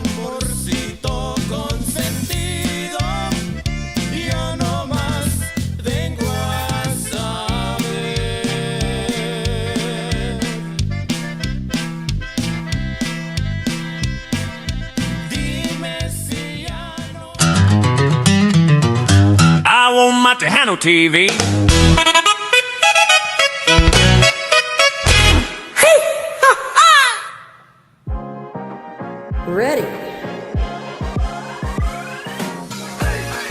Amorcito consentido, yo no más vengo a saber. Dime si ya no. I want my Tejano TV. Ready.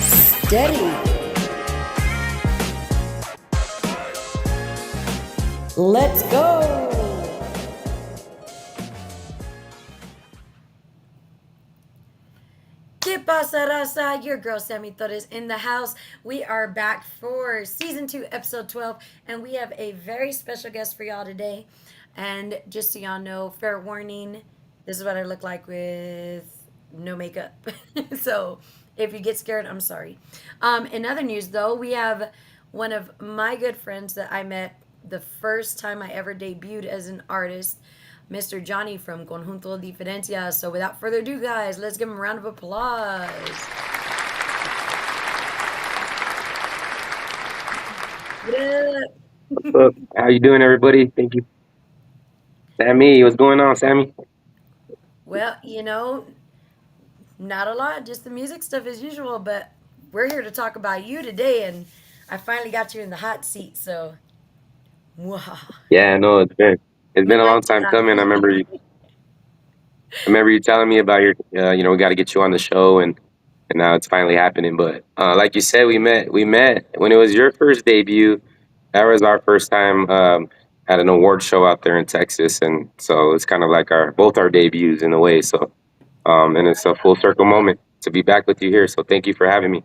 Steady. Let's go. ¿Qué pasa, raza? Your girl Sammy Torres in the house. We are back for season 2, episode 12, and we have a very special guest for y'all today. And just so y'all know, fair warning, this is what I look like with no makeup. So if you get scared, I'm sorry. In other news, though, we have one of my good friends that I met the first time I ever debuted as an artist, Mr. Johnny from Conjunto Diferencia. So without further ado, guys, let's give him a round of applause. What up? What's up? How you doing, everybody? Thank you. Sammy, what's going on, Sammy? Well, not a lot, just the music stuff as usual, but we're here to talk about you today, and I finally got you in the hot seat, so mwah. Yeah, no, it's been We a long like time that. coming. I remember you telling me about your, we got to get you on the show, and now it's finally happening. But like you said, we met when it was your first debut. That was our first time at an award show out there in Texas, and so it's kind of like our debuts in a way. So, and it's a full circle moment to be back with you here. So thank you for having me.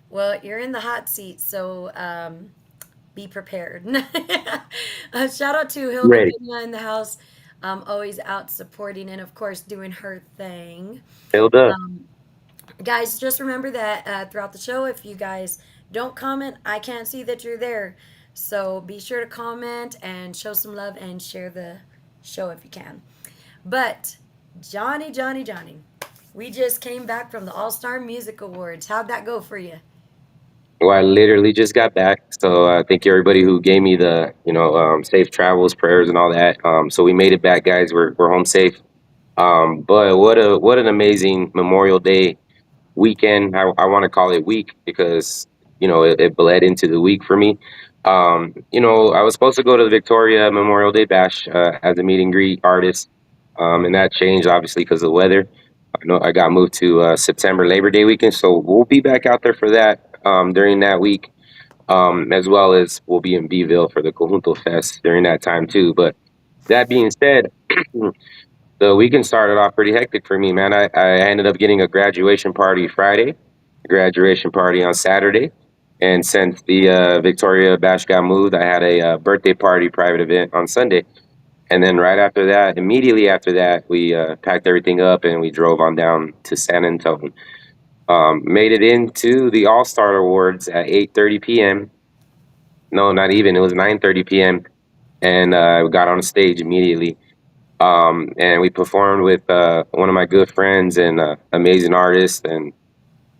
Well, you're in the hot seat, so be prepared. Shout out to Hilda Ready? Pena in the house, always out supporting and, of course, doing her thing. Filled up. Um, Guys, just remember that throughout the show, if you guys don't comment, I can't see that you're there. So be sure to comment and show some love and share the show if you can. But Johnny, Johnny, Johnny. We just came back from the All Star Music Awards. How'd that go for you? Well, I literally just got back, so thank you everybody who gave me the safe travels, prayers, and all that. So we made it back, guys. We're home safe. But what an amazing Memorial Day weekend. I want to call it week because it bled into the week for me. I was supposed to go to the Victoria Memorial Day Bash as a meet and greet artist, and that changed obviously because of the weather. I know I got moved to September Labor Day weekend, so we'll be back out there for that during that week, as well as we'll be in Beeville for the Conjunto Fest during that time too. But that being said, the weekend started off pretty hectic for me, man. I ended up getting a graduation party Friday, a graduation party on Saturday, and since the Victoria Bash got moved, I had a birthday party private event on Sunday. And then right after that, immediately after that, we packed everything up and we drove on down to San Antonio. Made it into the All Star Awards at 8:30 p.m. No, not even. It was 9:30 p.m. And we got on stage immediately. And we performed with one of my good friends and amazing artist, and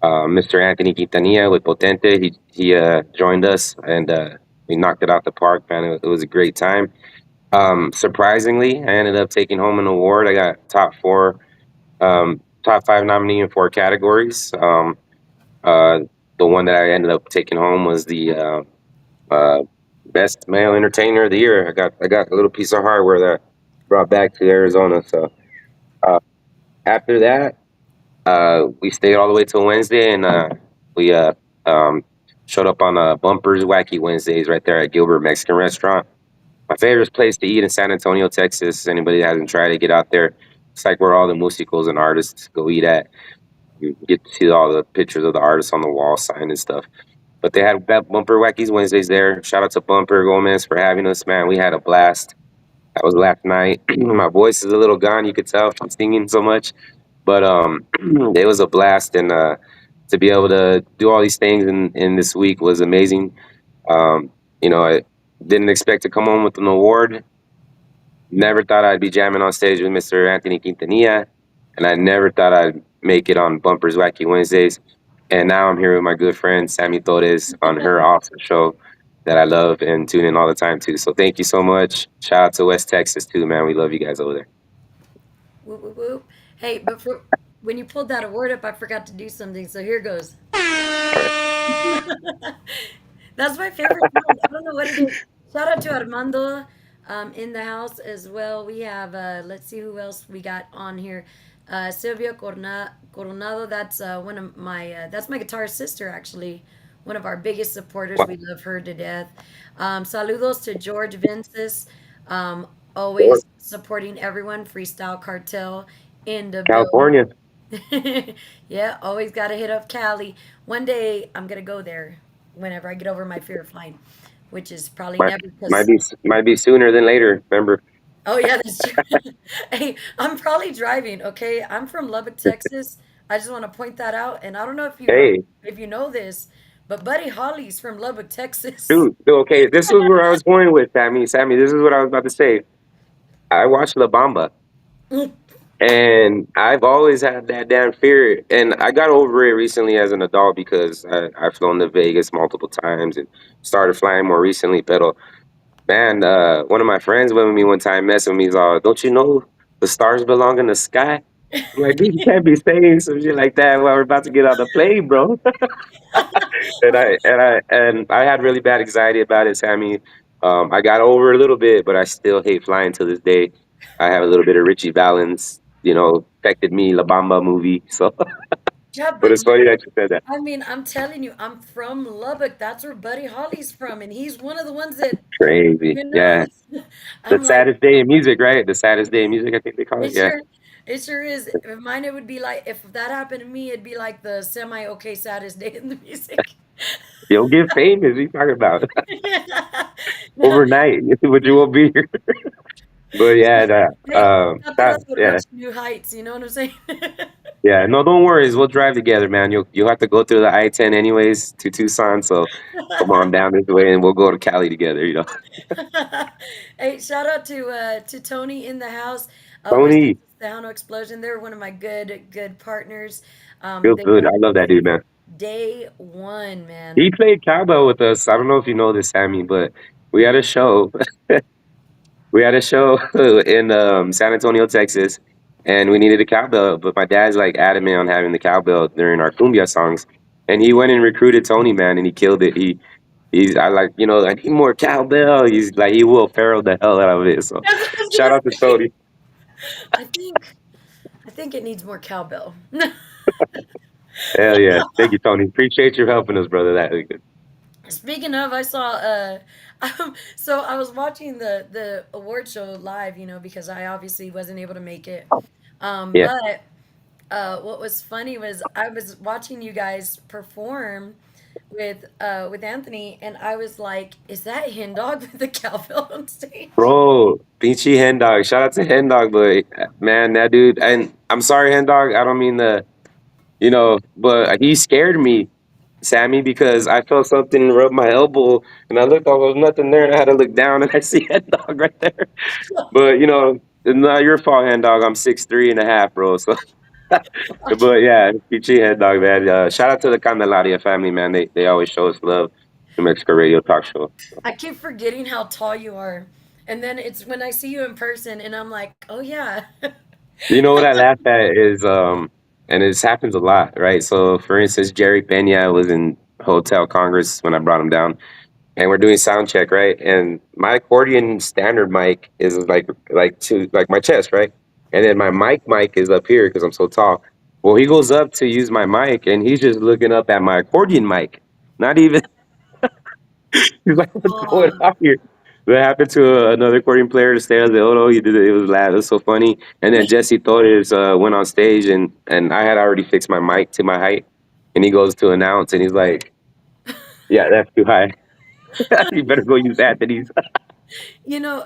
Mr. Anthony Quintanilla with Potente. He joined us, and we knocked it out the park, man. It was a great time. Surprisingly, I ended up taking home an award. I got top five nominee in four categories. Uh, the one that I ended up taking home was the uh, best male entertainer of the year. I got a little piece of hardware that I brought back to Arizona. So uh, after that, we stayed all the way till Wednesday, and we um, showed up on Bumpers Wacky Wednesdays right there at Gilbert Mexican Restaurant. My favorite place to eat in San Antonio, Texas. Anybody that hasn't tried it, get out there. It's like where all the musicals and artists go eat at. You get to see all the pictures of the artists on the wall, sign and stuff. But they had Bumper Wackies Wednesdays there. Shout out to Bumper Gomez for having us, man. We had a blast. That was last night. My voice is a little gone, you could tell from singing so much. But it was a blast, and to be able to do all these things in this week was amazing. I didn't expect to come home with an award. Never thought I'd be jamming on stage with Mr. Anthony Quintanilla, and I never thought I'd make it on Bumper's Wacky Wednesdays. And now I'm here with my good friend Sammy Torres on her awesome show that I love and tune in all the time too. So thank you so much. Shout out to West Texas too, man. We love you guys over there. Whoop, whoop, whoop. Hey, but when you pulled that award up, I forgot to do something. So here goes. All right. That's my favorite song. I don't know what it is. Shout out to Armando in the house as well. We have, let's see who else we got on here. Silvia Coronado, that's one of my, that's my guitar sister actually. One of our biggest supporters. What? We love her to death. Saludos to George Vences, always supporting everyone. Freestyle Cartel in the building. California. Yeah, always got to hit up Cali. One day I'm gonna go there whenever I get over my fear of flying, which is probably Might never might because. be might be sooner than later. Remember? Oh yeah, that's true. Hey, I'm probably driving. Okay, I'm from Lubbock, Texas. I just want to point that out, and I don't know Hey, if you know this, but Buddy Holly's from Lubbock, Texas. dude. Okay, this was where I was going with Sammy. Sammy, this is what I was about to say. I watched La Bamba. And I've always had that damn fear, and I got over it recently as an adult because I've flown to Vegas multiple times and started flying more recently. But man, one of my friends went with me one time, messing with me. He's all, "Don't you know the stars belong in the sky?" I'm like, "Dude, you can't be saying some shit like that while we're about to get on the plane, bro." And I had really bad anxiety about it, Sammy. I got over it a little bit, but I still hate flying to this day. I have a little bit of Richie Valens, affected me, La Bamba movie. So, Yeah, but but it's funny that you said that. I mean, I'm telling you, I'm from Lubbock. That's where Buddy Holly's from, and he's one of the ones that, Crazy, you know, yeah. The I'm like, saddest day in music, right? The saddest day in music, I think they call it it. Yeah, sure, it sure is. If mine, it would be like, if that happened to me, it'd be like the semi okay saddest day in the music. you'll get famous. What you talking about? No, Overnight, but you won't be here. But yeah, hey, Capturada will yeah. reach new heights. You know what I'm saying? Yeah, no, don't worry. We'll drive together, man. You'll have to go through the I-10 anyways to Tucson. So come on down this way, and we'll go to Cali together. Hey, shout out to Tony in the house. We're Tony. Tejano Explosion. They're one of my good partners. Feels They good. were I love that dude, man. day one, man. He played cowbell with us. I don't know if you know this, Sammy, but we had a show. We had a show in San Antonio, Texas, and we needed a cowbell. But my dad's like adamant on having the cowbell during our cumbia songs, and he went and recruited Tony, man, and he killed it. He's I like I need more cowbell. He's like he will Ferrell the hell out of it. So That's what I was shout gonna out to say. Tony. I think I think it needs more cowbell. Hell yeah, thank you, Tony. Appreciate you helping us, brother. That was good. Speaking of, I saw so I was watching the award show live, because I obviously wasn't able to make it. Yeah, But what was funny was I was watching you guys perform with Anthony, and I was like, "Is that Hen Dog with the cowbell on stage?" bro, Peachy Hen Dog. Shout out to Hen Dog, but man, that dude. And I'm sorry, Hen Dog. I don't mean to, but he scared me, Sammy, because I felt something rub my elbow, and I looked, there was nothing there, and I had to look down, and I see Hen Dog right there. But it's not your fault, Hen Dog. I'm 6'3" and a half, bro. So, but yeah, Peachy Hen Dog, man. Shout out to the Candelaria family, man. They always show us love. New Mexico Radio Talk Show. I keep forgetting how tall you are, and then it's when I see you in person, and I'm like, "Oh yeah." You know what I laugh at is and this happens a lot, right? So for instance, Jerry Pena was in Hotel Congress when I brought him down, and we're doing sound check, right? And my accordion standard mic is like to like my chest, right? And then my mic is up here because I'm so tall. Well, he goes up to use my mic, and he's just looking up at my accordion mic, not even He's like, what's going Oh, on here? That happened to another accordion player to stay on the Odo. He did it. It was loud. It was so funny. And then Jesse Torres went on stage, and I had already fixed my mic to my height. And he goes to announce, and he's like, "Yeah, that's too high. You better go use Anthony's." you know,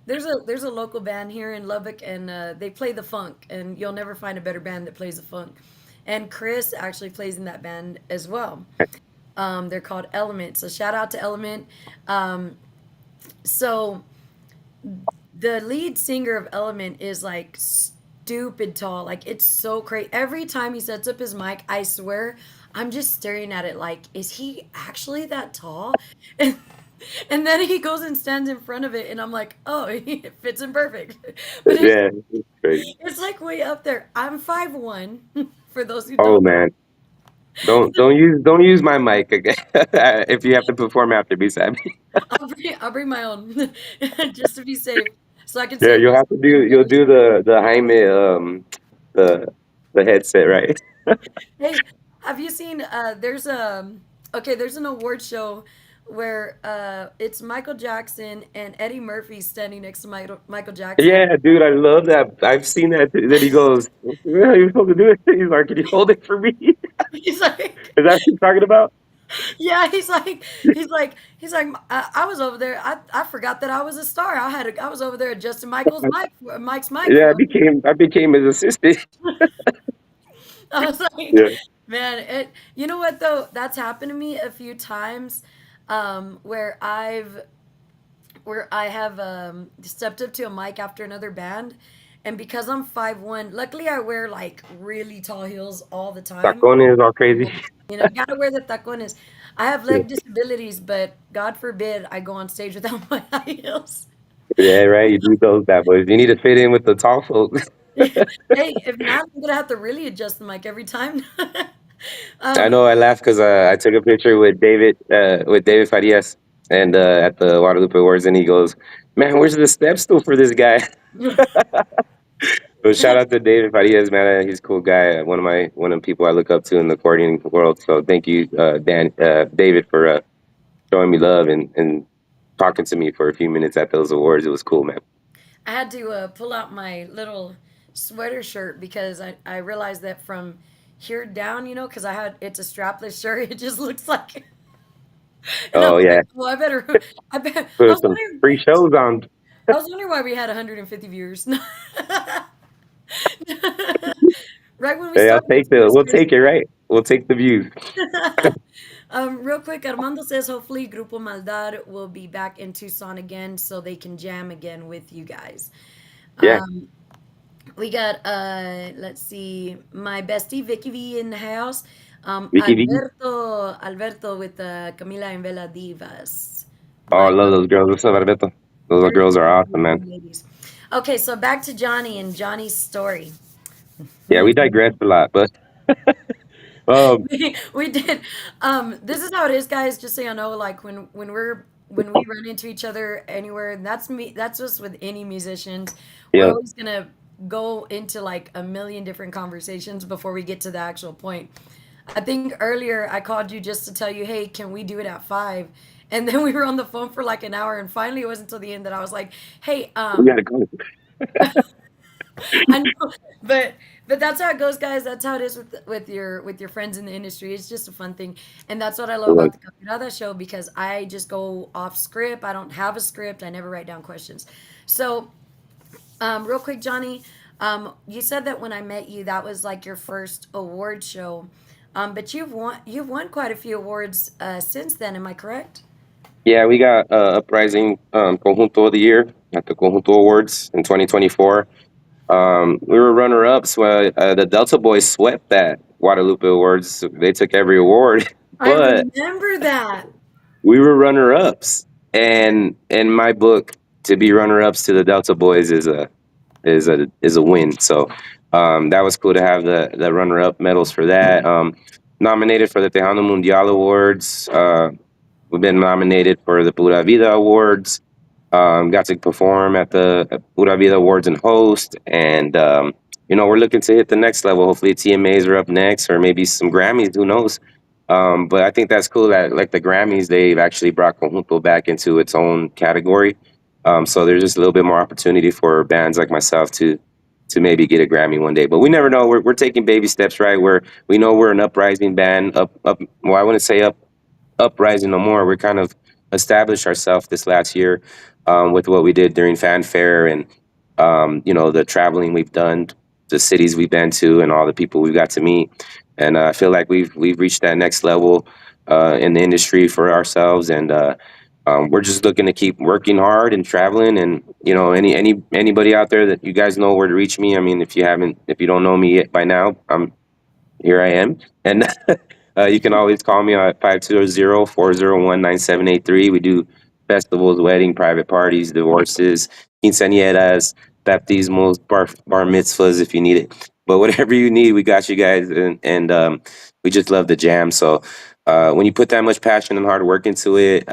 there's a local band here in Lubbock, and they play the funk, and you'll never find a better band that plays the funk. And Chris actually plays in that band as well. They're called Element. So shout out to Element. Um, so the lead singer of Element is like stupid tall. Like it's so crazy. Every time he sets up his mic, I swear, I'm just staring at it like, is he actually that tall? And then he goes and stands in front of it, and I'm like, oh, it fits him perfect. But Yeah, it's crazy. it's like way up there. I'm 5'1", for those who Oh don't know. man, don't use my mic again if you have to perform after me, Sammy. I'll bring my own just to be safe, so I can Yeah, say you'll do the Jaime the the headset, right? hey, have you seen there's an award show where it's Michael Jackson and Eddie Murphy standing next to Michael Jackson. Yeah, dude, I love that. I've seen that. Then he goes, "Yeah, you're supposed to do it." He's like, "Can you hold it for me?" Is He's like, that what you're talking about? yeah, he's like, I was over there. I forgot that I was a star. I was over there adjusting Mike's mic Yeah, for him. I became his assistant. I was like, Yeah, man, you know what though? That's happened to me a few times, where I have stepped up to a mic after another band, and because I'm 5'1", luckily I wear like really tall heels all the time. tacones all crazy. Gotta wear the tacones. I have leg disabilities, but God forbid I go on stage without my high heels. Yeah, right. You do those bad boys. You need to fit in with the tall folks. Hey, if not, I'm gonna have to really adjust the mic every time. I um, know. I laughed because I took a picture with David Farias, and at the Guadalupe Awards, and he goes, "Man, where's the step stool for this guy?" But shout out to David Farias, man. He's a cool guy. One of the people I look up to in the accordion world. So thank you, David, for showing me love and talking to me for a few minutes at those awards. It was cool, man. I had to pull out my little sweater shirt because I realized that from here down, because it's a strapless shirt. It just looks like, and I Oh was like, yeah, well, I bet. put some free shows on. I was wondering why we had 150 viewers. Right when we Hey, started, it was we'll crazy. take it, right? We'll take the views. Real quick, Armando says hopefully Grupo Maldad will be back in Tucson again so they can jam again with you guys. Yeah, Um, We got let's see, my bestie Vicky V in the house. Vicky V. Alberto with Camila and Vela Divas. Oh, I My love those girls. What's up, Alberto? Those little they're girls are awesome, beautiful man. ladies. Okay, so back to Johnny and Johnny's story. Yeah, we digress a lot, but um, We did. This is how it is, guys. Just so you know, like when we run into each other anywhere, and that's me. That's just with any musicians. We're yeah, always gonna go into like a million different conversations before we get to the actual point. I think earlier I called you just to tell you, hey, can we do it at 5? And then we were on the phone for like an hour, and finally it wasn't until the end that I was like, hey, we gotta go. I know, but that's how it goes, guys. That's how it is with your friends in the industry. It's just a fun thing, and that's what I love about Like, the Capturada show because I just go off script. I don't have a script. I never write down questions. So, real quick, Johnny, you said that when I met you, that was like your first award show, but you've won quite a few awards since then. Am I correct? yeah, we got Uprising Conjunto of the Year at the Conjunto Awards in 2024. We were runner ups. The Delta Boys swept that Guadalupe Awards. They took every award, I but remember that. we were runner ups. And in my book, to be runner ups to the Delta Boys is a win. So that was cool to have the runner up medals for that. Nominated for the Tejano Mundial Awards. We've been nominated for the Pura Vida Awards. Got to perform at the Pura Vida Awards and host, and we're looking to hit the next level. Hopefully, TMAs are up next, or maybe some Grammys. Who knows? But I think that's cool that like the Grammys, they've actually brought Conjunto back into its own category. So there's just a little bit more opportunity for bands like myself to maybe get a Grammy one day. But we never know. We're taking baby steps, right? Where we know we're an uprising band. Up. Well, I wouldn't say uprising no more. We're kind of established ourselves this last year with what we did during fanfare and the traveling we've done, the cities we've been to, and all the people we've got to meet. And I feel like we've reached that next level in the industry for ourselves, and we're just looking to keep working hard and traveling. And anybody out there that you guys know where to reach me. I mean, if you don't know me yet by now, here I am. And you can always call me at 520-401-9783. We do festivals, wedding, private parties, divorces, quinceañeras, baptismos, bar mitzvahs if you need it. But whatever you need, we got you guys. And we just love the jam. So when you put that much passion and hard work into it,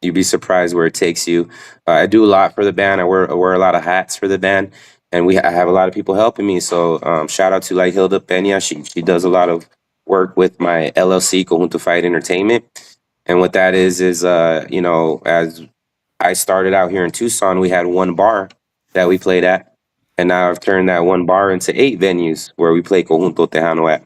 you'd be surprised where it takes you. I do a lot for the band. I wear a lot of hats for the band, and I have a lot of people helping me. So shout out to like Hilda Pena. She does a lot of work with my LLC, Conjunto Fight Entertainment. And what that is as I started out here in Tucson, we had one bar that we played at, and now I've turned that one bar into 8 venues where we play Conjunto Tejano at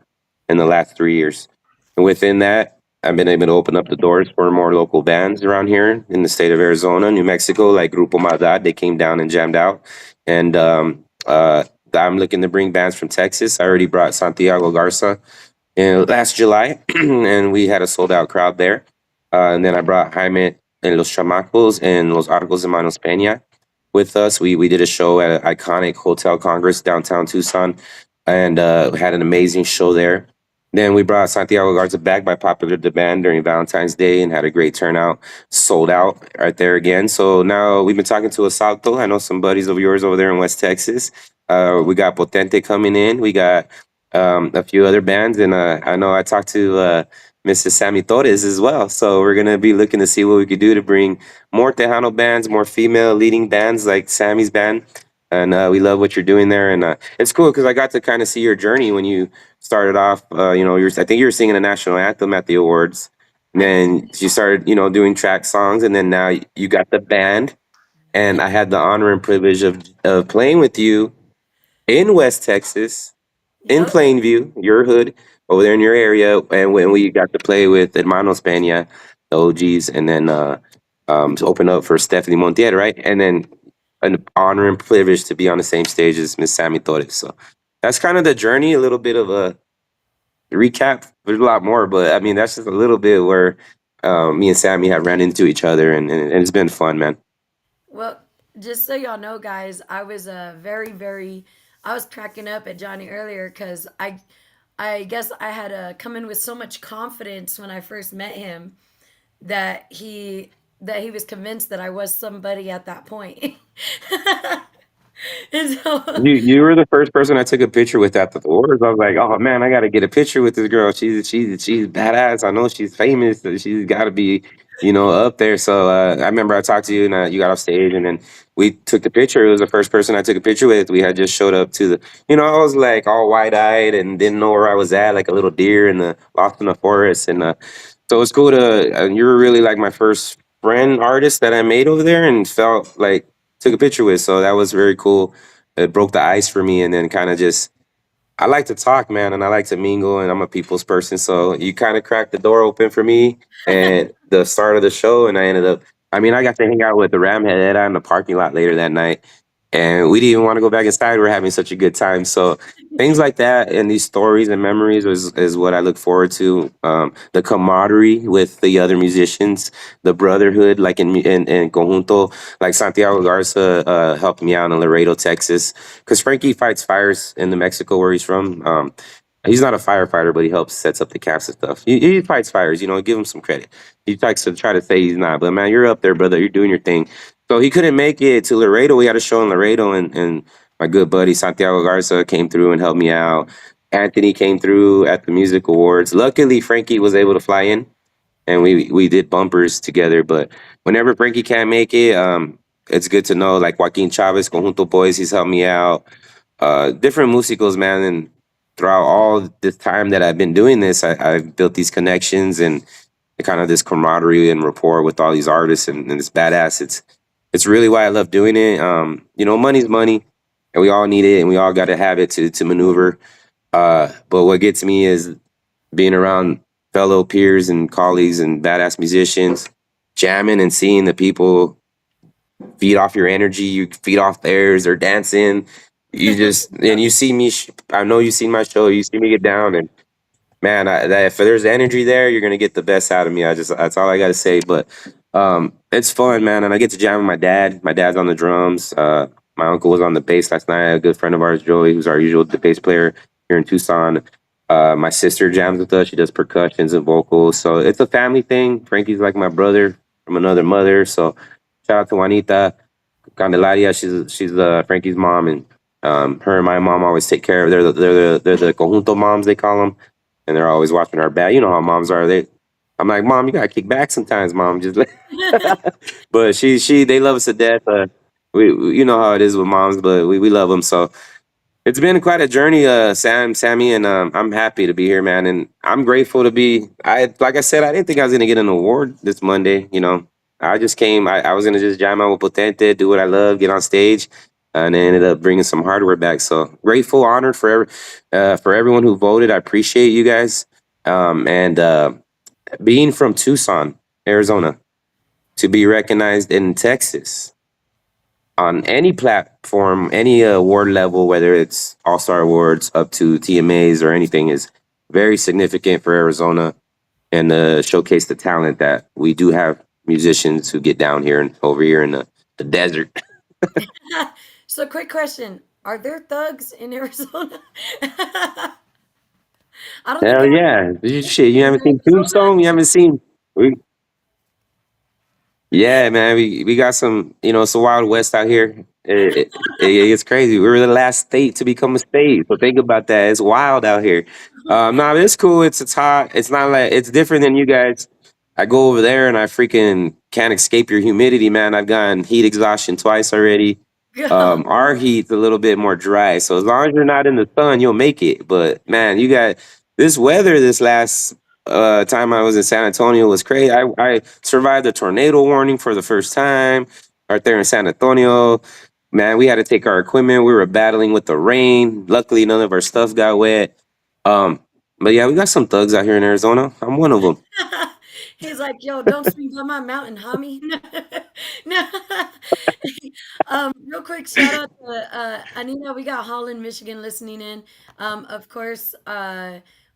in the last 3 years. And within that, I've been able to open up the doors for more local bands around here in the state of Arizona, New Mexico, like Grupo Maldad. They came down and jammed out. And I'm looking to bring bands from Texas. I already brought Santiago Garza last July, and we had a sold out crowd there. And then I brought Jaime and Los Chamacos and Los Arcos de Manos Peña with us. We did a show at an iconic Hotel Congress downtown Tucson, and had an amazing show there. Then we brought Santiago Garza back by popular demand during Valentine's Day and had a great turnout, sold out right there again. So now we've been talking to Asalto. I know some buddies of yours over there in West Texas. We got Potente coming in. We got a few other bands, and I know I talked to Mrs. Sammy Torres as well. So we're gonna be looking to see what we could do to bring more Tejano bands, more female leading bands like Sammy's band. And we love what you're doing there, and it's cool because I got to kind of see your journey when you started off. I think you were singing a national anthem at the awards, and then you started, doing track songs, and then now you got the band. And I had the honor and privilege of playing with you in West Texas, in Yep. Plainview, your hood over there in your area, and when we got to play with Hermanos Peña, the OGs, and then to open up for Stephanie Montiel, right? And then an honor and privilege to be on the same stage as Miss Sammy Torres. So that's kind of the journey, a little bit of a recap. There's a lot more, but I mean, that's just a little bit where me and Sammy have ran into each other, and it's been fun, man. Well, just so y'all know, guys, I was very, very I was cracking up at Johnny earlier because I guess I had come in with so much confidence when I first met him that he was convinced that I was somebody at that point. And so You were the first person I took a picture with at the awards. I was like, oh man, I got to get a picture with this girl. She's badass. I know she's famous. So she's got to be, up there. So I remember I talked to you and you got off stage and then we took the picture. It was the first person I took a picture with. We had just showed up to I was like all wide eyed and didn't know where I was at, like a little deer in the lost in the forest. And so it's cool to. You were really like my first friend artist that I made over there and felt like took a picture with. So that was very cool. It broke the ice for me and then kind of just I like to talk, man, and I like to mingle, and I'm a people's person. So you kind of cracked the door open for me and the start of the show, and I ended up. I mean, I got to hang out with the Ramhead out in the parking lot later that night, and we didn't even want to go back inside. We're having such a good time. So things like that and these stories and memories is what I look forward to. The camaraderie with the other musicians, the brotherhood, like in Conjunto, like Santiago Garza helped me out in Laredo, Texas, because Frankie fights fires in New Mexico where he's from. He's not a firefighter, but he helps sets up the camps and stuff. He fights fires, give him some credit. He likes to try to say he's not, but man, you're up there, brother. You're doing your thing. So he couldn't make it to Laredo. We had a show in Laredo, and my good buddy Santiago Garza came through and helped me out. Anthony came through at the music awards. Luckily, Frankie was able to fly in, and we did bumpers together. But whenever Frankie can't make it, it's good to know like Joaquin Chavez, Conjunto Boys, he's helped me out. Different musicals, man, and throughout all this time that I've been doing this, I've built these connections and kind of this camaraderie and rapport with all these artists, and it's badass. It's really why I love doing it. Money's money, and we all need it, and we all got to have it to maneuver. But what gets me is being around fellow peers and colleagues and badass musicians, jamming and seeing the people feed off your energy. You feed off theirs. They're dancing. You just and you see me. I know you've seen my show. You see me get down, and man, if there's energy there, you're gonna get the best out of me. That's all I gotta say. But it's fun, man, and I get to jam with my dad. My dad's on the drums. My uncle was on the bass last night. A good friend of ours, Joey, who's our usual bass player here in Tucson. My sister jams with us. She does percussions and vocals. So it's a family thing. Frankie's like my brother from another mother. So shout out to Juanita Candelaria. She's Frankie's mom, and her and my mom always take care of. They're the conjunto moms they call them, and they're always watching our back. You know how moms are. I'm like, mom, you gotta kick back sometimes, mom. Just but they love us to death. You know how it is with moms, but we love them. So it's been quite a journey, Sammy, and I'm happy to be here, man. And I'm grateful to be. Like I said, I didn't think I was gonna get an award this Monday. I just came. I was gonna just jam out with Potente, do what I love, get on stage, and then ended up bringing some hardware back. So grateful, honored for everyone who voted. I appreciate you guys. And being from Tucson, Arizona, to be recognized in Texas on any platform, any award level, whether it's All Star Awards up to TMAs or anything, is very significant for Arizona and showcase the talent that we do have musicians who get down here and over here in the desert. so quick question. Are there thugs in Arizona? I don't think Hell I yeah. Shit, you in haven't seen Arizona. Tombstone? You haven't seen. Yeah, man, we got some. It's a wild west out here. It's crazy. We were the last state to become a state, so think about that. It's wild out here. No, but it's cool. It's hot. It's not like it's different than you guys. I go over there and I freaking can't escape your humidity, man. I've gotten heat exhaustion twice already. Go. Our heat's a little bit more dry, so as long as you're not in the sun, you'll make it. But man, you got this weather. This last time I was in San Antonio was crazy. I survived a tornado warning for the first time right there in San Antonio. Man, we had to take our equipment. We were battling with the rain. Luckily, none of our stuff got wet. Um, but yeah, we got some thugs out here in Arizona. I'm one of them. He's like, yo, don't swing by my mountain, homie. No. Real quick shout out to Anita. We got Holland, Michigan listening in. Of course,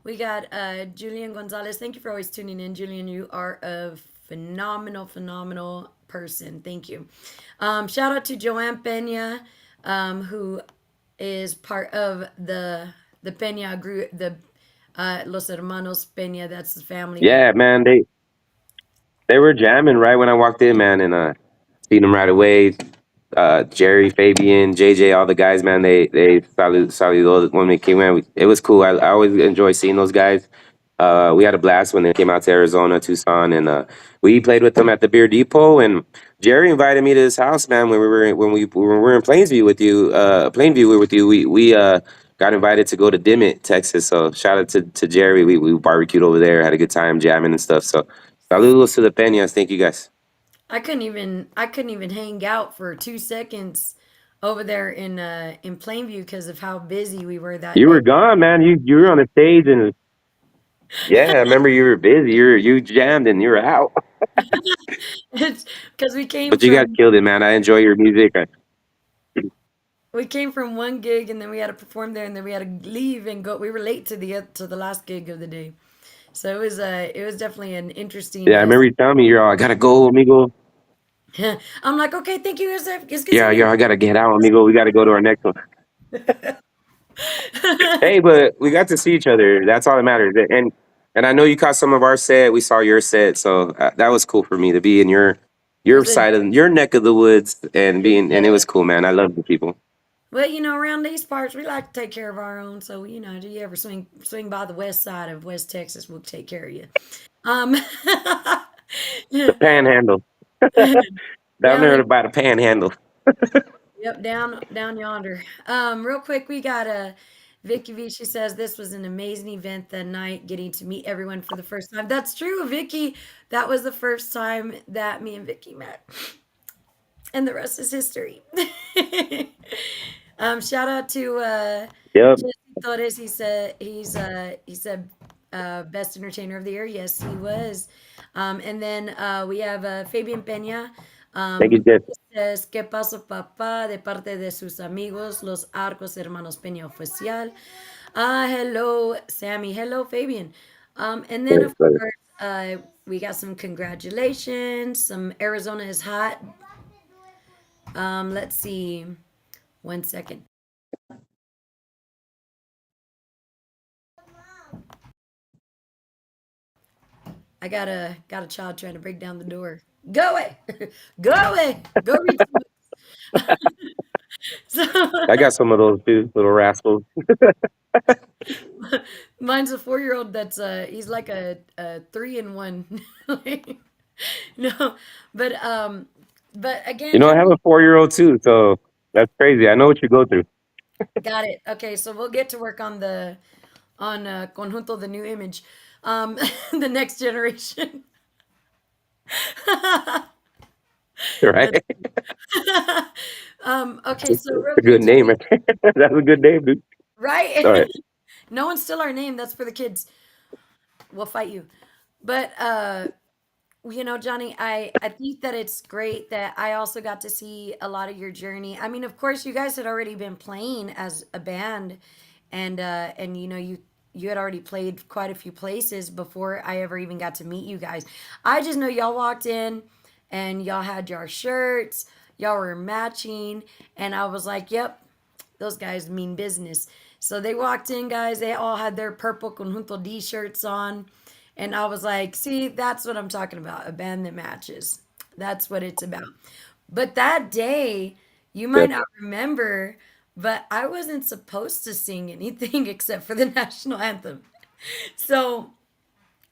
we got Julian Gonzalez. Thank you for always tuning in, Julian. You are a phenomenal, phenomenal person. Thank you. Shout out to Joanne Pena, who is part of the Peña group, the Los Hermanos Peña. That's the family right. Yeah, man, they were jamming right when I walked in, man, and seen them right away. Jerry, Fabian, JJ, all the guys, man, they salud when they came in. It was cool. I always enjoy seeing those guys. We had a blast when they came out to Arizona, Tucson, and we played with them at the Beer Depot. And Jerry invited me to his house, man. When we were in Plainsview with you, Plainview, we were with you. We got invited to go to Dimmitt, Texas. So shout out to Jerry. We barbecued over there, had a good time jamming and stuff. So saludos to the Peñas. Thank you guys. I couldn't even hang out for 2 seconds over there in Plainview because of how busy we were that You day. were gone, man. You were on the stage, and yeah, I remember you were busy. You jammed and you were out. It's because we came But you guys from killed it, man. I enjoy your music. we came from one gig and then we had to perform there and then we had to leave and go. We were late to the last gig of the day, so it was definitely an interesting. Yeah, I remember you telling me you're all, I gotta go, amigo. I'm like, okay, thank you, guys. Let's get Yeah, something. yeah, I gotta get out, amigo. We gotta go to our next one. Hey, but we got to see each other. That's all that matters. And I know you caught some of our set. We saw your set, so that was cool for me to be in It your was a side of your neck of the woods and being, and it yeah. was cool, man. I love the people. Well, around these parts, we like to take care of our own. So, do you ever swing by the west side of West Texas, we'll take care of you. Um, The Panhandle down down there in by the Panhandle. Yep, down yonder. Real quick, we got a Vicky V. She says this was an amazing event that night, getting to meet everyone for the first time. That's true, Vicky. That was the first time that me and Vicky met, and the rest is history. Shout out to Yep. Jesse Torres. He said best entertainer of the year. Yes, he was. And then we have Fabian Peña. Thank you, Jeff. Says, ¿Qué pasó, papá? De parte de sus amigos, los Arcos Hermanos Peña Oficial. Hello, Sammy. Hello, Fabian. And then, of course, we got some congratulations. Some Arizona is hot. Let's see. 1 second. I got a child trying to break down the door. Go away. Go away. Go read some books. So I got some of those too, little rascals. mine's a 4-year-old that's he's like a 3 in 1. No, but You again, know, I Johnny, have a 4-year-old too, so that's crazy. I know what you go through. got it. Okay, so we'll get to work on Conjunto, the new image, the next generation. Right? That's okay. It's So real a quick, good name Johnny, right there. That's a good name, dude. right? All right. No one's still our name. That's for the kids. We'll fight you. But Johnny, I think that it's great that I also got to see a lot of your journey. I mean, of course, you guys had already been playing as a band, and you had already played quite a few places before I ever even got to meet you guys. I just know y'all walked in, and y'all had your shirts, y'all were matching, and I was like, "Yep, those guys mean business." So they walked in, guys. They all had their purple Conjunto D shirts on. And I was like, see, that's what I'm talking about. A band that matches. That's what it's about. But that day, you might Yep. not remember, but I wasn't supposed to sing anything except for the national anthem. So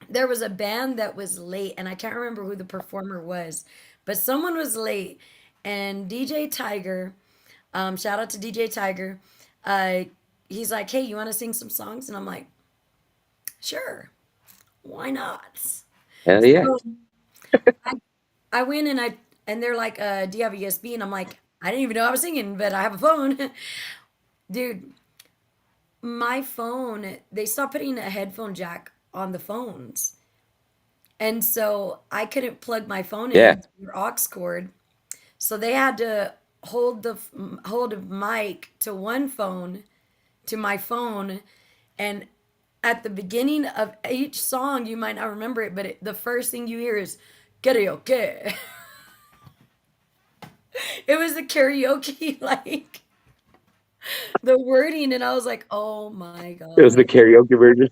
there was a band that was late, and I can't remember who the performer was, but someone was late. And DJ Tiger, shout out to DJ Tiger, uh, he's like, hey, you want to sing some songs? And I'm like, sure, why not? Hell yeah. So I, I went and they're like, do you have a USB? And I'm like, I didn't even know I was singing, but I have a phone. Dude, my phone, they stopped putting a headphone jack on the phones. And so I couldn't plug my phone Yeah. in your aux cord. So they had to hold a mic to one phone to my phone. And at the beginning of each song, you might not remember it, but the first thing you hear is karaoke. It was a karaoke like the wording, and I was like, "Oh my It was the god!" karaoke version.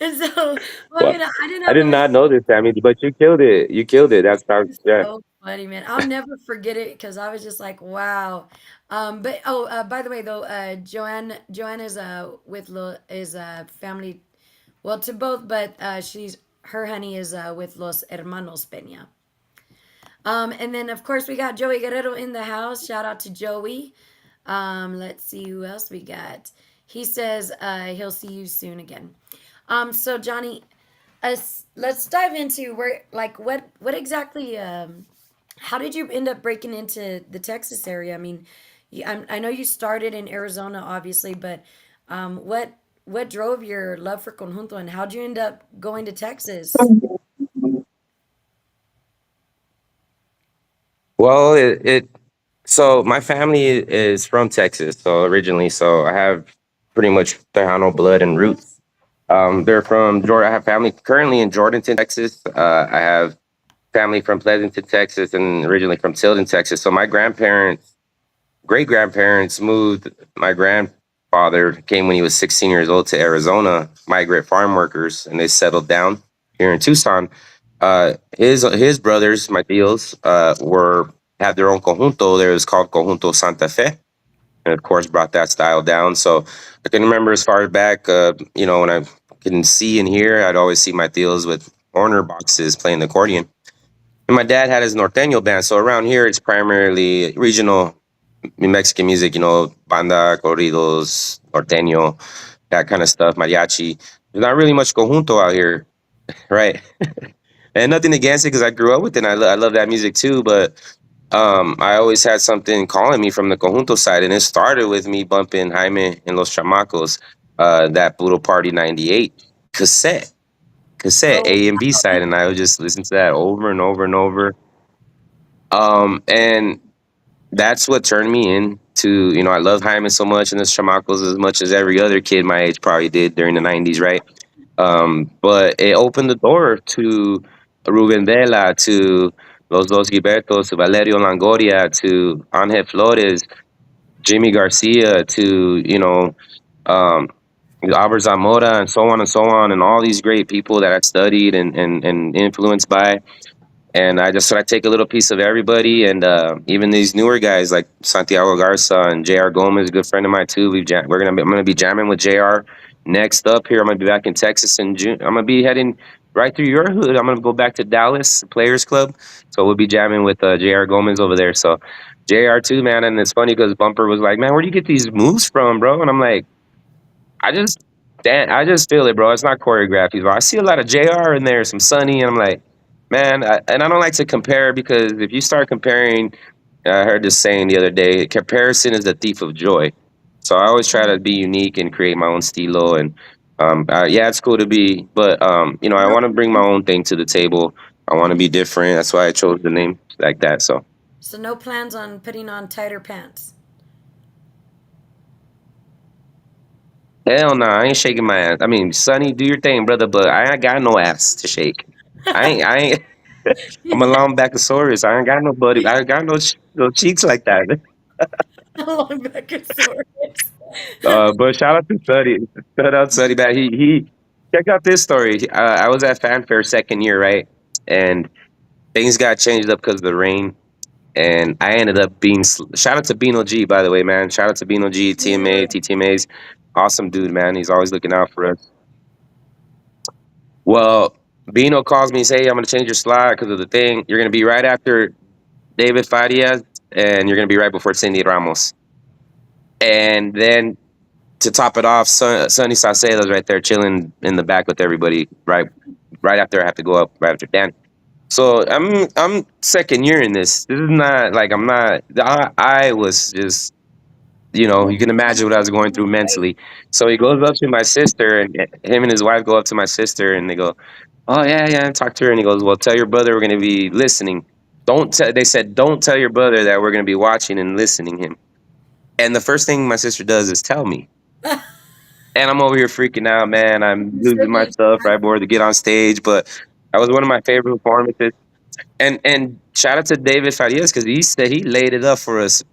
And so, well, Well, I didn't I have did really. not know this, Sammy, but you killed it. You killed it. That's how. It's Yeah. so funny, man. I'll never forget it because I was just like, wow. But oh, by the way, though, Joanne is family, well, to both, but she's her honey is with Los Hermanos Peña. And then of course we got Joey Guerrero in the house. Shout out to Joey. Let's see who else we got. He says he'll see you soon again. So Johnny, let's dive into where, like, what exactly, how did you end up breaking into the Texas area? I mean, I know you started in Arizona, obviously, but what drove your love for conjunto, and how'd you end up going to Texas? Well, so my family is from Texas, so originally, so I have pretty much Tejano blood and roots. They're from Georgia. I have family currently in Jordanton, Texas. I have family from Pleasanton, Texas, and originally from Tilden, Texas. So my grandparents, great grandparents moved. My grandfather came when he was 16 years old to Arizona, migrant farm workers, and they settled down here in Tucson. His brothers, my tios, were had their own conjunto. There was called Conjunto Santa Fe, and of course brought that style down. So I can remember as far back, when I can see and hear, I'd always see my tios with Horner boxes playing the accordion. And my dad had his norteño band. So around here, it's primarily regional Mexican music, banda, corridos, norteño, that kind of stuff, mariachi. There's not really much conjunto out here, right? And nothing against it because I grew up with it. And I love that music too. But I always had something calling me from the conjunto side. And it started with me bumping Jaime and Los Chamacos, that Puro Party 98 cassette, cassette, Oh, A and B side. And I would just listen to that over and over and over. And that's what turned me into, I love Hyman so much and the Chamacos as much as every other kid my age probably did during the 90s, right? But it opened the door to Ruben Vela, to Los Dos Gilbertos, to Valerio Longoria, to Angel Flores, Jimmy Garcia, to, um, Albert Zamora, and so on, and all these great people that I studied and influenced by. And I just sort of take a little piece of everybody, and even these newer guys like Santiago Garza and J.R. Gomez, a good friend of mine too. I'm gonna be jamming with J.R. next up here. I'm gonna be back in Texas in June. I'm gonna be heading right through your hood. I'm gonna go back to Dallas Players Club, so we'll be jamming with J.R. Gomez over there. So J.R. too, man. And it's funny because Bumper was like, "Man, where do you get these moves from, bro?" And I'm like, I just I just feel it, bro. It's not choreography, bro. I see a lot of JR in there, some Sunny, and I'm like, man, and I don't like to compare because if you start comparing, I heard this saying the other day, comparison is the thief of joy. So I always try to be unique and create my own stilo. And yeah, it's cool to be, but I no, want to bring my own thing to the table. I want to be different. That's why I chose the name like that. So so no plans on putting on tighter pants. hell no, I ain't shaking my ass. I mean, Sonny, do your thing, brother, but I ain't got no ass to shake. I ain't. I'm a long backosaurus. I ain't got no buddy. I ain't got no cheeks like that. Long back and swords. But shout out to Suddy. Shout out Suddy, man. He check out this story. I was at Fanfare second year, right? And things got changed up because of the rain. And I ended up being shout out to Bino G, by the way, man. Shout out to Bino G, TMA, Dude. TTMA's awesome dude, man. He's always looking out for us. Well, Bino calls me and say, hey, I'm gonna change your slot because of the thing. You're gonna be right after David Farias, and you're gonna be right before Cindy Ramos. And then to top it off, Sonny Salcedo's right there chilling in the back with everybody. Right after I have to go up right after Dan. So I'm second year in this. This is not like I'm not. I was just you can imagine what I was going through Right. mentally. So he goes up to my sister, and him and his wife go up to my sister, and they go, "Oh yeah, yeah," and talk to her, and he goes, "Well, tell your brother we're going to be listening. Don't tell." They said, "Don't tell your brother that we're going to be watching and listening him." And the first thing my sister does is tell me. And I'm over here freaking out, man. I'm You losing should my be. stuff right before to get on stage. But that was one of my favorite performances. And shout out to David Farias because he said he laid it up for us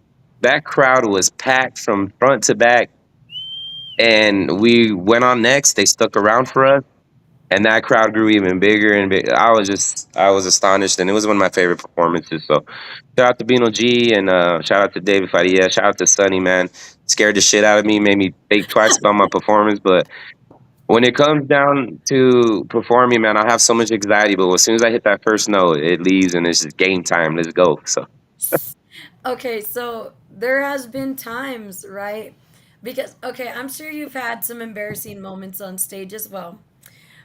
That crowd was packed from front to back, and we went on next. They stuck around for us, and that crowd grew even bigger and big. I was astonished, and it was one of my favorite performances. So, shout out to Bino G, and shout out to David Faria, shout out to Sonny, man. Scared the shit out of me, made me think twice about my performance. But when it comes down to performing, man, I have so much anxiety. But as soon as I hit that first note, it leaves, and it's just game time. Let's go. So, Okay, so there has been times, right? Because okay, I'm sure you've had some embarrassing moments on stage as well.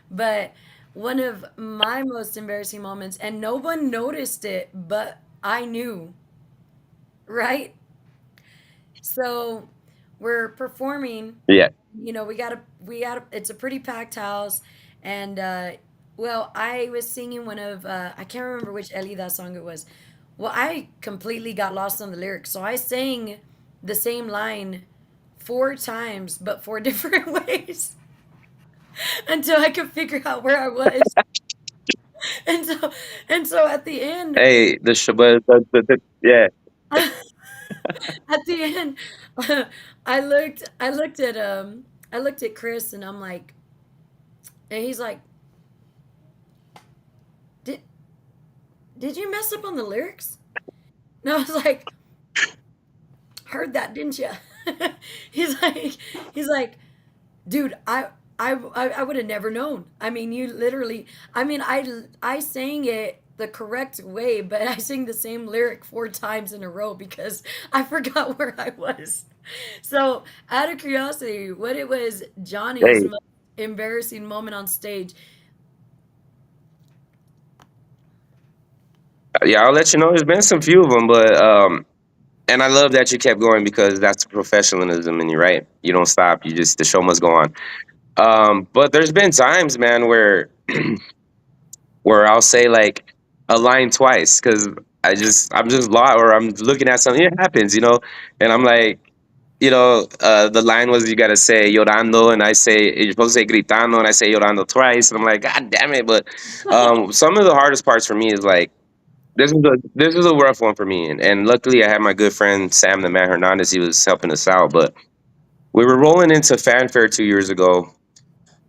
But one of my most embarrassing moments, and no one noticed it, but I knew, right? So we're performing. yeah. We got it's a pretty packed house, and well, I was singing one of I can't remember which Ellie that song it was. Well, I completely got lost on the lyrics, so I sang the same line four times, but four different ways until I could figure out where I was. And so, and so at the end, Hey, the sh- but yeah. at the end, I looked at Chris, and I'm like, and he's like, did did you mess up on the lyrics? And I was like, heard that, didn't you? he's like, he's like, dude, I would have never known. I mean, you literally, I mean, I sang it the correct way, but I sing the same lyric four times in a row because I forgot where I was. So, out of curiosity, what it was Johnny's Hey, most embarrassing moment on stage? yeah, I'll let you know. There's been some few of them, but and I love that you kept going because that's professionalism, and you're right. You don't stop. You just the show must go on. But there's been times, man, where I'll say like a line twice because I'm just lost or I'm looking at something. It happens, and I'm like, the line was you gotta say llorando, and I say you're supposed to say gritando, and I say llorando twice, and I'm like, God damn it! But some of the hardest parts for me is like this is a rough one for me, and luckily I had my good friend Sam the Man Hernandez. He was helping us out, but we were rolling into Fanfare 2 years ago,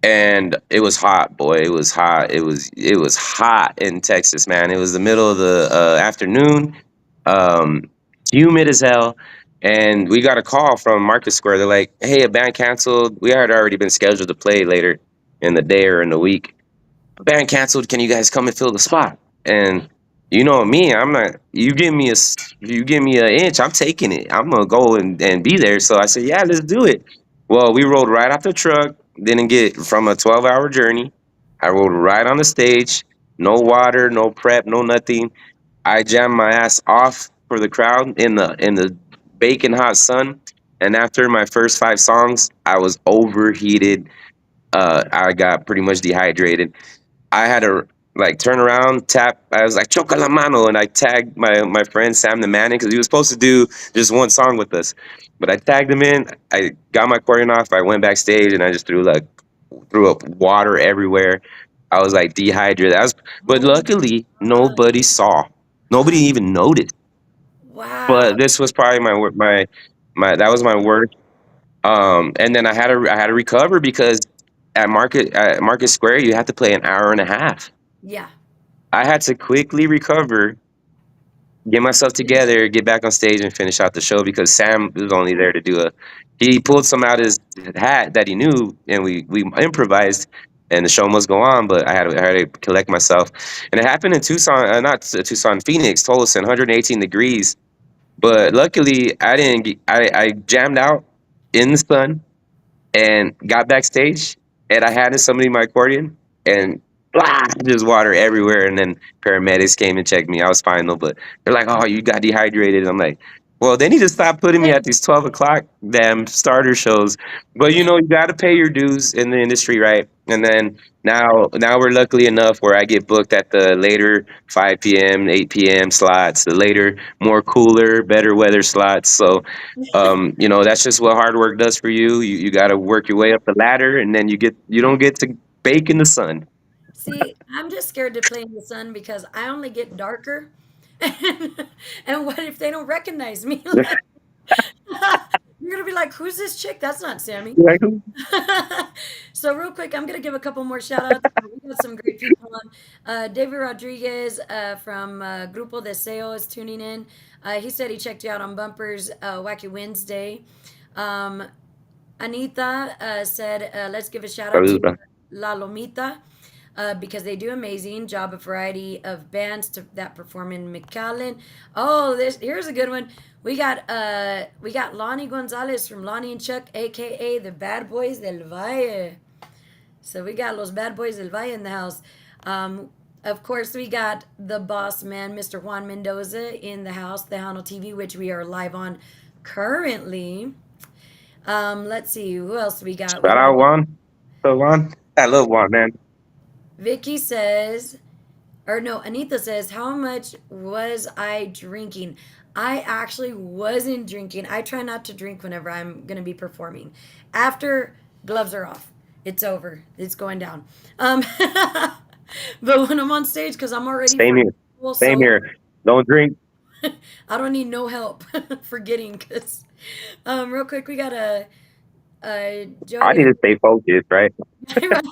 and it was hot, boy. It was hot. It was hot in Texas, man. It was the middle of the afternoon, um, humid as hell, and we got a call from Market Square. They're like, "Hey, a band canceled. We had already been scheduled to play later in the day or in the week. Band canceled. Can you guys come and fill the spot?" And you know me, I'm not. You give me an inch, I'm taking it. I'm gonna go and be there. So I said, yeah, let's do it. Well, we rolled right off the truck. Didn't get from a 12-hour journey. I rolled right on the stage. No water, no prep, no nothing. I jammed my ass off for the crowd in the baking hot sun. And after my first 5 songs, I was overheated. I got pretty much dehydrated. I had to like turn around, tap. I was like choca la mano, and I tagged my friend Sam the Manning because he was supposed to do just one song with us. But I tagged him in. I got my accordion off. I went backstage and I just threw up water everywhere. I was like dehydrated. But Oh luckily my nobody saw. Nobody God. even noticed. Wow. But this was probably my that was my worst. And then I had to recover because at Market Square you have to play an hour and a half. Yeah. I had to quickly recover, get myself together, get back on stage, and finish out the show because Sam was only there to do a. He pulled some out his hat that he knew, and we improvised, and the show must go on. But I had to collect myself, and it happened in Tucson, not Tucson, Phoenix, Tolleson, 118 degrees. But luckily, I didn't. I jammed out in the sun and got backstage, and I handed somebody my accordion, and blah, just water everywhere. And then paramedics came and checked me. I was fine though, but they're like, "Oh, you got dehydrated." I'm like, "Well, they need to stop putting me at these 12 o'clock damn starter shows." But you got to pay your dues in the industry, right? And then now we're luckily enough where I get booked at the later 5 p.m., 8 p.m. slots, the later, more cooler, better weather slots. So that's just what hard work does for you. You got to work your way up the ladder, and then you don't get to bake in the sun. See, I'm just scared to play in the sun because I only get darker. And, and what if they don't recognize me? gonna be like, who's this chick? That's not Sammy. Like, who? So real quick, I'm gonna give a couple more shout outs. We got some great people on. David Rodriguez from Grupo Deseo is tuning in. He said he checked you out on Bumpers Wacky Wednesday. Um, Anita said, let's give a shout out to Saluda. La Lomita because they do amazing job, a variety of bands that perform in McAllen. Oh, here's a good one. We got Lonnie Gonzalez from Lonnie and Chuck, aka the Bad Boys del Valle. So we got Los Bad Boys del Valle in the house. Um, of course, we got the boss man, Mr. Juan Mendoza, in the house, the Hano TV, which we are live on currently. Let's see who else we got. We Shout got out Juan. So Juan. I love Juan, man. Vicky says, or no, Anita says, how much was I drinking? I actually wasn't drinking. I try not to drink whenever I'm going to be performing. After gloves are off, it's over. It's going down. But when I'm on stage, because I'm already Same here. full Same sober, here. Don't drink. I don't need no help forgetting. Because, real quick, we got I need Joey. to stay focused, right? Right.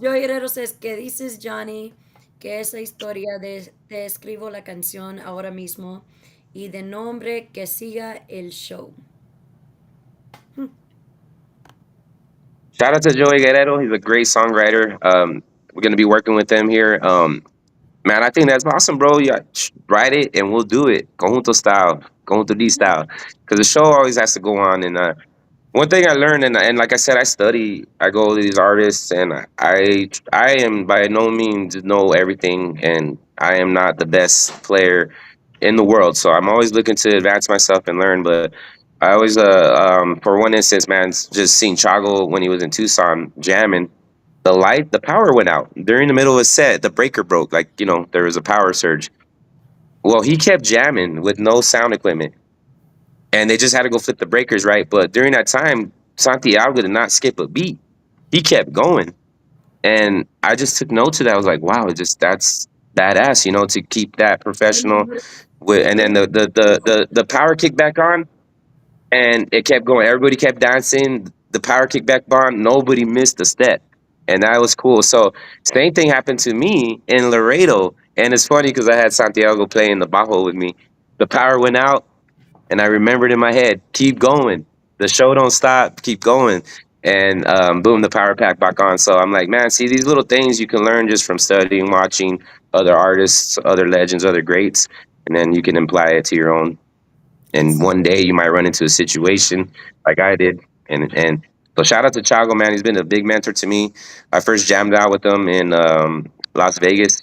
Joey Guerrero says, ¿qué dices, Johnny? Que esa historia de te escribo la canción ahora mismo y de nombre que siga el show. Shout out to Joey Guerrero. He's a great songwriter. We're gonna be working with them here. Man, I think that's awesome, bro. Yeah, write it and we'll do it. Conjunto style, Conjunto D style. Because the show always has to go on. And one thing I learned, and like I said, I study. I go to these artists, and I am by no means know everything, and I am not the best player in the world. So I'm always looking to advance myself and learn. But I always, for one instance, man, just seen Chago when he was in Tucson jamming. The power went out during the middle of a set. The breaker broke, like there was a power surge. Well, he kept jamming with no sound equipment, and they just had to go flip the breakers, right? But during that time, Santiago did not skip a beat. He kept going, and I just took note to that. I was like, wow, that's badass, to keep that professional. With and then the power kicked back on, and it kept going. Everybody kept dancing. The power kicked back on. Nobody missed a step, and that was cool. So same thing happened to me in Laredo, and it's funny because I had Santiago playing the bajo with me. The power went out, and I remembered in my head, keep going. The show don't stop. Keep going. And boom, the power pack back on. So I'm like, man, see these little things you can learn just from studying, watching other artists, other legends, other greats, and then you can apply it to your own. And one day you might run into a situation like I did. And so shout out to Chago, man. He's been a big mentor to me. I first jammed out with him in Las Vegas.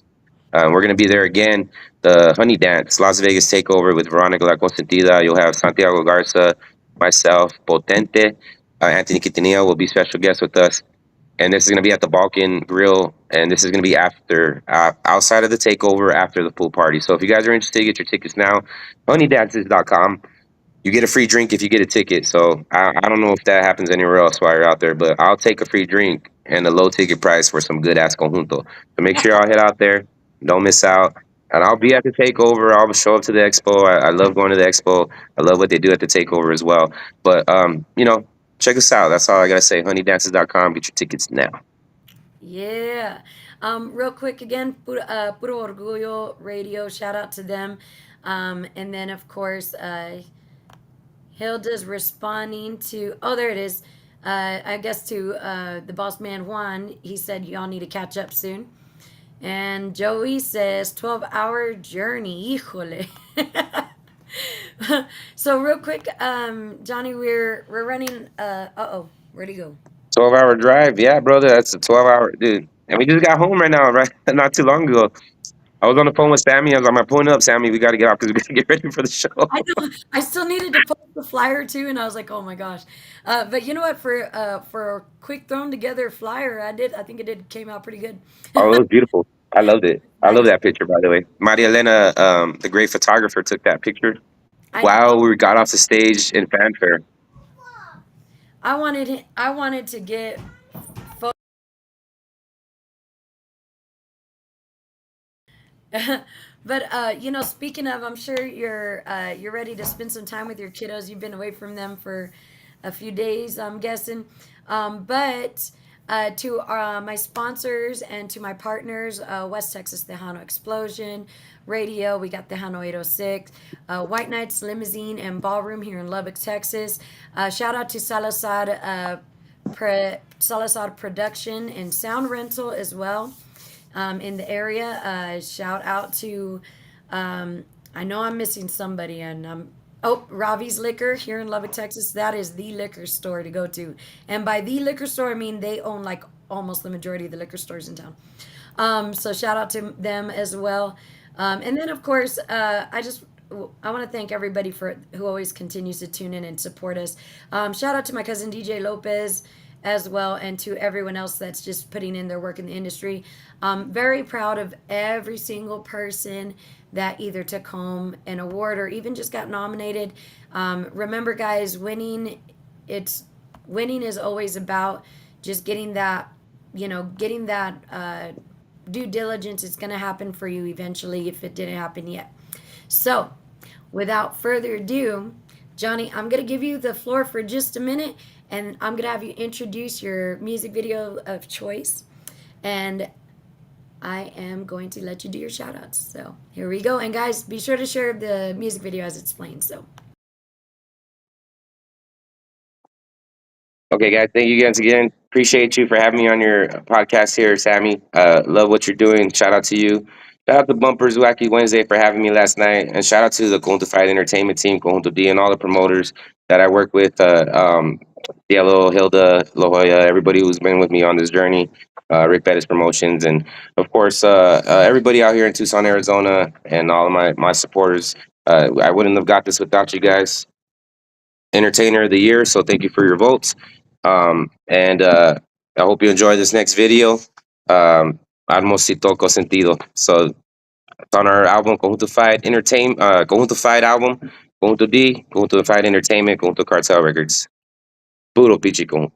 We're going to be there again. The Honey Dance, Las Vegas Takeover with Veronica La Consentida. You'll have Santiago Garza, myself, Potente, Anthony Quintanilla will be special guests with us. And this is going to be at the Balkan Grill. And this is going to be after, outside of the takeover, after the pool party. So if you guys are interested, get your tickets now. honeydances.com. You get a free drink if you get a ticket. So I don't know if that happens anywhere else while you're out there, but I'll take a free drink and a low ticket price for some good ass conjunto. So make sure y'all head out there. Don't miss out. And I'll be at the takeover. I'll show up to the expo. I love going to the expo. I love what they do at the takeover as well. But check us out. That's all I gotta say. Honeydances.com. Get your tickets now. Yeah. Real quick again, Puro Orgullo Radio, shout out to them. And then, of course, Hilda's responding to, oh, there it is. I guess to the boss man Juan. He said, y'all need to catch up soon. And Joey says, 12-hour journey. Híjole. So, real quick, Johnny, we're running. Uh-oh, where'd he go? 12-hour drive. Yeah, brother. That's a 12-hour, dude. And we just got home right now, right? Not too long ago. I was on the phone with Sammy. I was like, I'm pulling up, Sammy. We got to get off because we got to get ready for the show. I know. I still needed to post the flyer too, and I was like, "Oh my gosh!" But you know what? For a quick thrown together flyer, I did. I think it did came out pretty good. Oh, it was beautiful. I loved it. I love Nice. that picture, by the way. Maria Elena, the great photographer, took that picture I while we got off the stage in fanfare. I wanted to get. But speaking of, I'm sure you're ready to spend some time with your kiddos. You've been away from them for a few days, I'm guessing. But to my sponsors and to my partners, West Texas Tejano Explosion Radio, we got Tejano 806, White Knights Limousine and Ballroom here in Lubbock, Texas. Shout out to Salazar Production and Sound Rental as well in the area. Shout out to, I know I'm missing somebody, and Ravi's Liquor here in Lubbock, Texas. That is the liquor store to go to. And by the liquor store, I mean they own like almost the majority of the liquor stores in town. So shout out to them as well. And then, of course, I want to thank everybody for who always continues to tune in and support us. Shout out to my cousin DJ Lopez as well, and to everyone else that's just putting in their work in the industry. Very proud of every single person that either took home an award or even just got nominated. Remember, guys, winning is always about just getting that, getting that due diligence. It's going to happen for you eventually if it didn't happen yet. So, without further ado, Johnny, I'm going to give you the floor for just a minute, and I'm going to have you introduce your music video of choice. And I am going to let you do your shout outs. So, here we go. And guys, be sure to share the music video as it's playing. So, Okay, guys, thank you guys again. Appreciate you for having me on your podcast here, Sammy. Love what you're doing. Shout out to you. Shout out to Bumpers Wacky Wednesday for having me last night. And shout out to the Conjunto Fight Entertainment team, Conjunto D, and all the promoters that I work with. Diallo, Hilda, La Jolla, everybody who's been with me on this journey. Rick Bettis Promotions. And, of course, everybody out here in Tucson, Arizona, and all of my supporters. I wouldn't have got this without you guys. Entertainer of the Year, so thank you for your votes. And I hope you enjoy this next video. Hermosito Sentido. So it's on our album Conjunto Fight Conjunto Fight album, Conjunto D, Conjunto Fight Entertainment, Conjunto Cartel Records. Puro Pichico.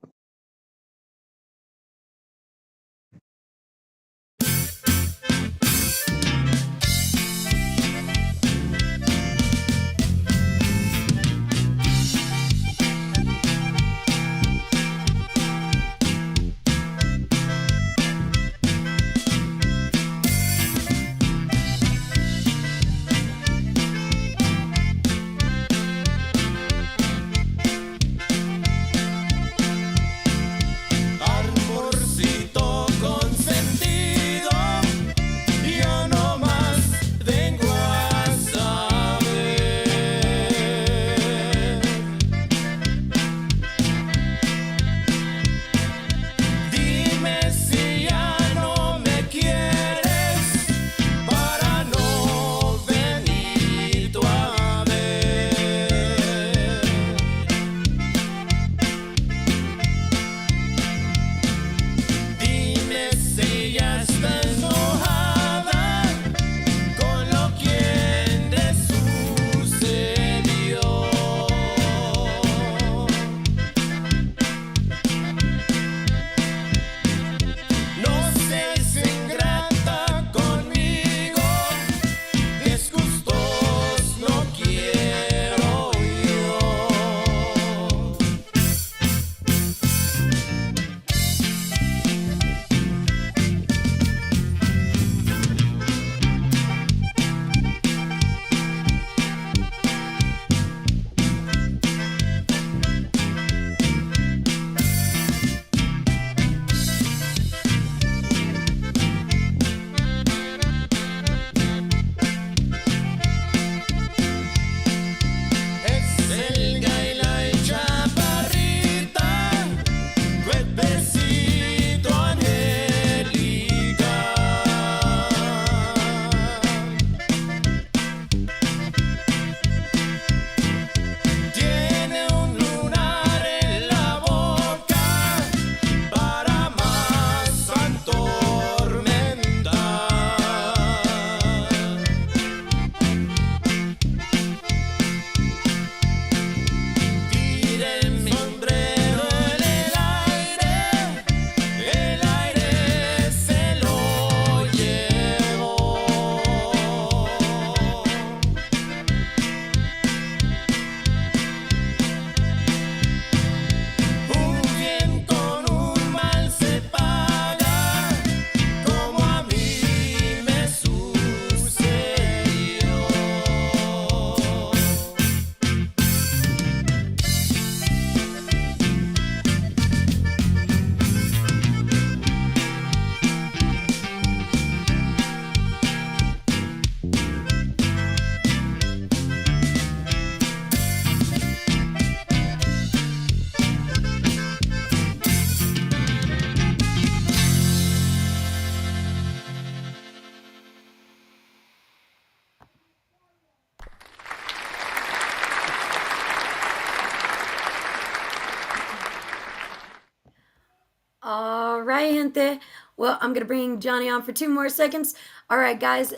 right, gente. Well, I'm going to bring Johnny on for 2 more seconds. All right, guys.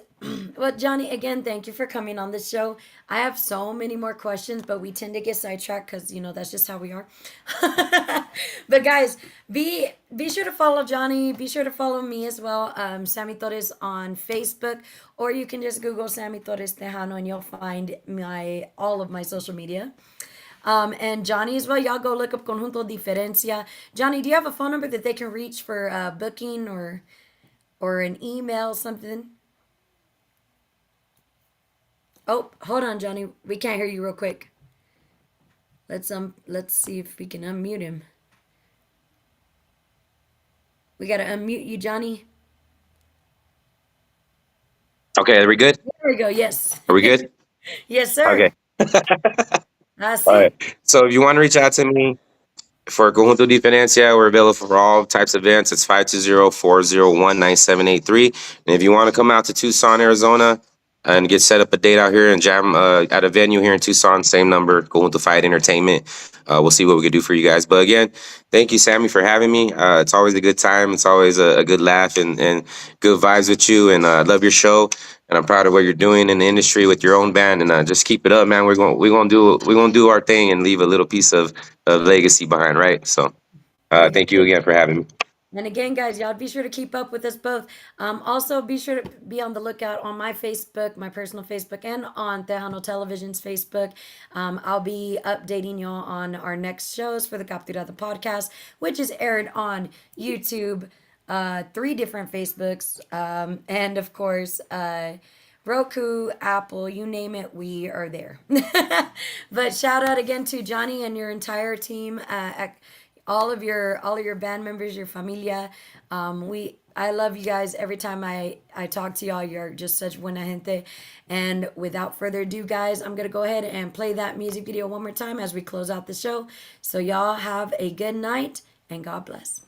Well, Johnny, again, thank you for coming on the show. I have so many more questions, but we tend to get sidetracked because, that's just how we are. But, guys, be sure to follow Johnny. Be sure to follow me as well, Sammy Torres on Facebook, or you can just Google Sammy Torres Tejano and you'll find all of my social media. And Johnny as well. Y'all go look up Conjunto Diferencia. Johnny, do you have a phone number that they can reach for booking or an email, something? Oh, hold on, Johnny. We can't hear you real quick. Let's see if we can unmute him. We gotta unmute you, Johnny. Okay, are we good? There we go. Yes. Are we good? Yes, sir. Okay. I All right. see. So if you want to reach out to me for Conjunto Diferencia, we're available for all types of events. It's 520-401-9783. And if you want to come out to Tucson, Arizona, and get set up a date out here and jam at a venue here in Tucson, same number, Conjunto Fight Entertainment. We'll see what we can do for you guys. But again, thank you, Sammy, for having me. It's always a good time. It's always a good laugh and good vibes with you. And I love your show. And I'm proud of what you're doing in the industry with your own band. And just keep it up, man. We're gonna do our thing and leave a little piece of legacy behind, right? So Yes, thank you sir. again for having me. And again, guys, y'all be sure to keep up with us both. Also, be sure to be on the lookout on my Facebook, my personal Facebook, and on Tejano Television's Facebook. I'll be updating y'all on our next shows for the Capturada podcast, which is aired on YouTube, 3 different Facebooks, and of course, Roku, Apple, you name it, we are there. But shout out again to Johnny and your entire team, all of your band members, your familia. I love you guys. Every time I talk to y'all, you're just such buena gente. And without further ado, guys, I'm gonna go ahead and play that music video one more time as we close out the show. So y'all have a good night and God bless.